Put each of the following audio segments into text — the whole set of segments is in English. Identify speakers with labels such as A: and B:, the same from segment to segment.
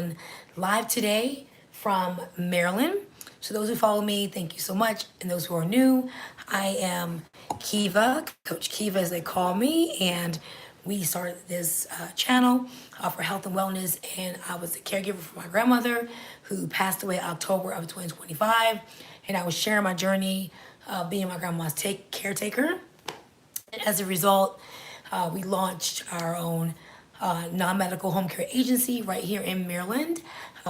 A: on live today from Maryland. So those who follow me, thank you so much. And those who are new, I am Kiva, Coach Kiva as they call me, and we started this channel for health and wellness. And I was a caregiver for my grandmother who passed away October of 2025. And I was sharing my journey being my grandma's caretaker. And as a result, we launched our own non-medical home care agency right here in Maryland.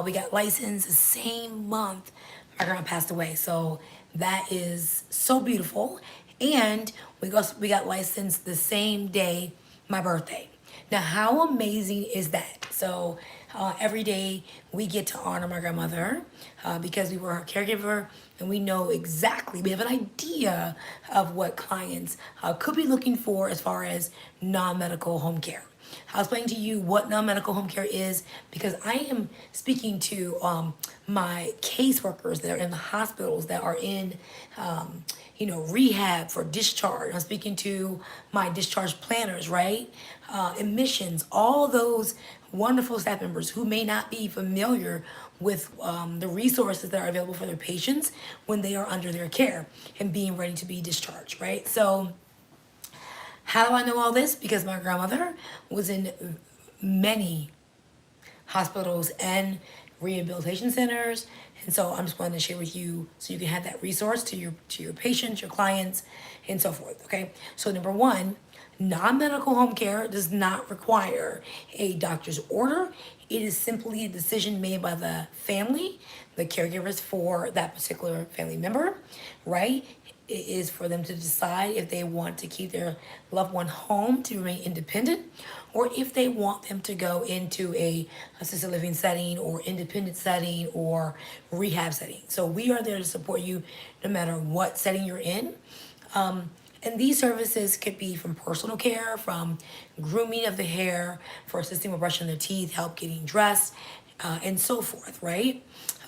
A: We got licensed the same month my grandma passed away, so that is so beautiful. And we got licensed the same day my birthday. Now, how amazing is that? So every day we get to honor my grandmother because we were her caregiver, and we know exactly, we have an idea of what clients could be looking for as far as non-medical home care. I'll explain to you what non-medical home care is because I am speaking to my caseworkers that are in the hospitals, that are in rehab for discharge. I'm speaking to my discharge planners, right? Admissions, all those wonderful staff members who may not be familiar with the resources that are available for their patients when they are under their care and being ready to be discharged, right? So how do I know all this? Because my grandmother was in many hospitals and rehabilitation centers. And so I'm just wanting to share with you so you can have that resource to your patients, your clients, and so forth. Okay. So number one, non-medical home care does not require a doctor's order. It is simply a decision made by the family, the caregivers for that particular family member, right? It is for them to decide if they want to keep their loved one home to remain independent, or if they want them to go into a assisted living setting or independent setting or rehab setting. So we are there to support you no matter what setting you're in. And these services could be from personal care, from grooming of the hair, for assisting with brushing their teeth, help getting dressed, and so forth, right?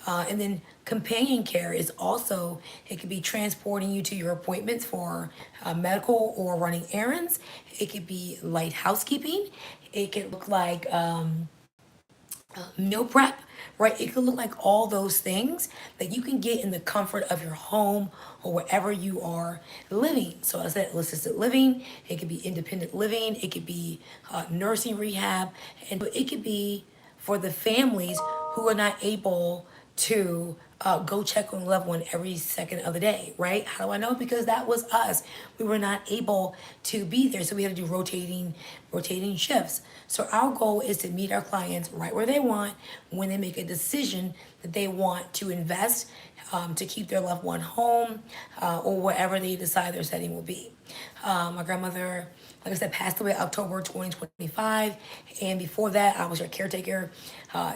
A: And then companion care is also, it could be transporting you to your appointments for medical or running errands. It could be light housekeeping. It could look like meal prep, right? It could look like all those things that you can get in the comfort of your home or wherever you are living. So I said assisted living, it could be independent living, it could be nursing rehab, and it could be for the families who are not able to go check on a loved one every second of the day, right? How do I know? Because that was us. We were not able to be there, so we had to do rotating shifts. So our goal is to meet our clients right where they want when they make a decision that they want to invest to keep their loved one home or wherever they decide their setting will be. My grandmother, like I said, passed away October 2025. And before that, I was her caretaker,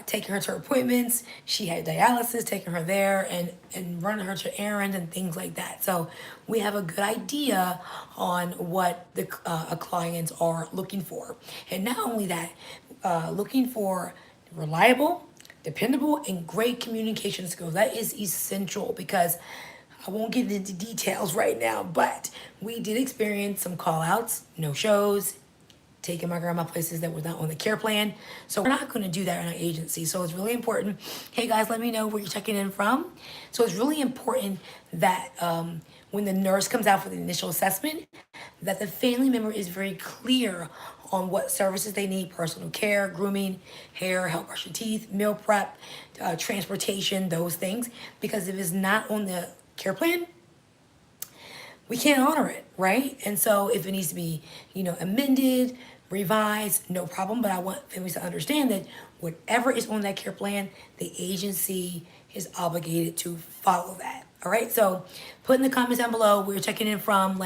A: taking her to her appointments. She had dialysis, taking her there and running her to errands and things like that. So we have a good idea on what the clients are looking for. And not only that, looking for reliable, dependable, and great communication skills. That is essential because I won't get into details right now, but we did experience some call outs, no shows, taking my grandma places that were not on the care plan. So we're not going to do that in our agency. So it's really important. Hey guys, let me know where you're checking in from. So it's really important that when the nurse comes out for the initial assessment, that the family member is very clear on what services they need: personal care, grooming, hair, help brush your teeth, meal prep, transportation, those things. Because if it's not on the care plan, we can't honor it, right? And so if it needs to be, amended, revised, no problem. But I want families to understand that whatever is on that care plan, the agency is obligated to follow that. All right. So put in the comments down below where you're checking in from,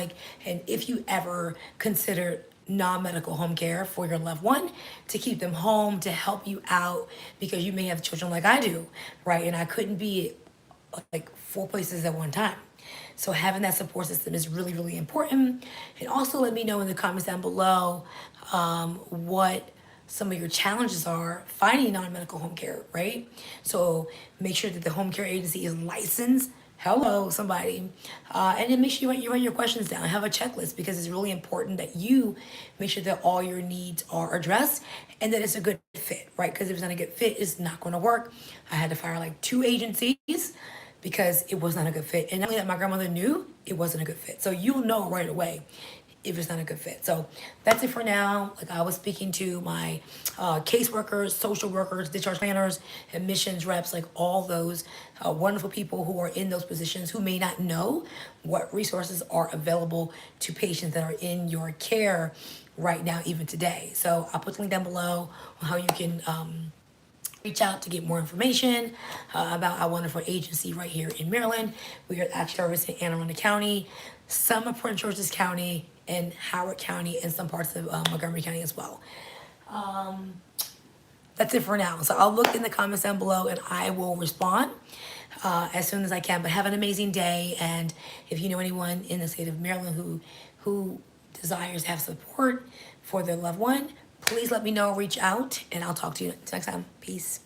A: and if you ever considered non-medical home care for your loved one to keep them home, to help you out, because you may have children like I do, right? And I couldn't be like 4 places at one time. So having that support system is really, really important. And also let me know in the comments down below what some of your challenges are finding non-medical home care, right? So make sure that the home care agency is licensed hello, somebody. And then make sure you write your questions down. Have a checklist because it's really important that you make sure that all your needs are addressed and that it's a good fit, right? Because if it's not a good fit, it's not going to work. I had to fire like two agencies because it was not a good fit. And not only that, my grandmother knew it wasn't a good fit. So you'll know right away if it's not a good fit. So that's it for now. Like I was speaking to my caseworkers, social workers, discharge planners, admissions reps, like all those wonderful people who are in those positions who may not know what resources are available to patients that are in your care right now, even today. So I'll put the link down below on how you can reach out to get more information about our wonderful agency right here in Maryland. We are actually servicing Anne Arundel County, some of Prince George's County, and Howard County, and some parts of Montgomery County as well. That's it for now. So I'll look in the comments down below and I will respond as soon as I can. But have an amazing day. And if you know anyone in the state of Maryland who desires to have support for their loved one, please let me know, reach out, and I'll talk to you next time. Peace.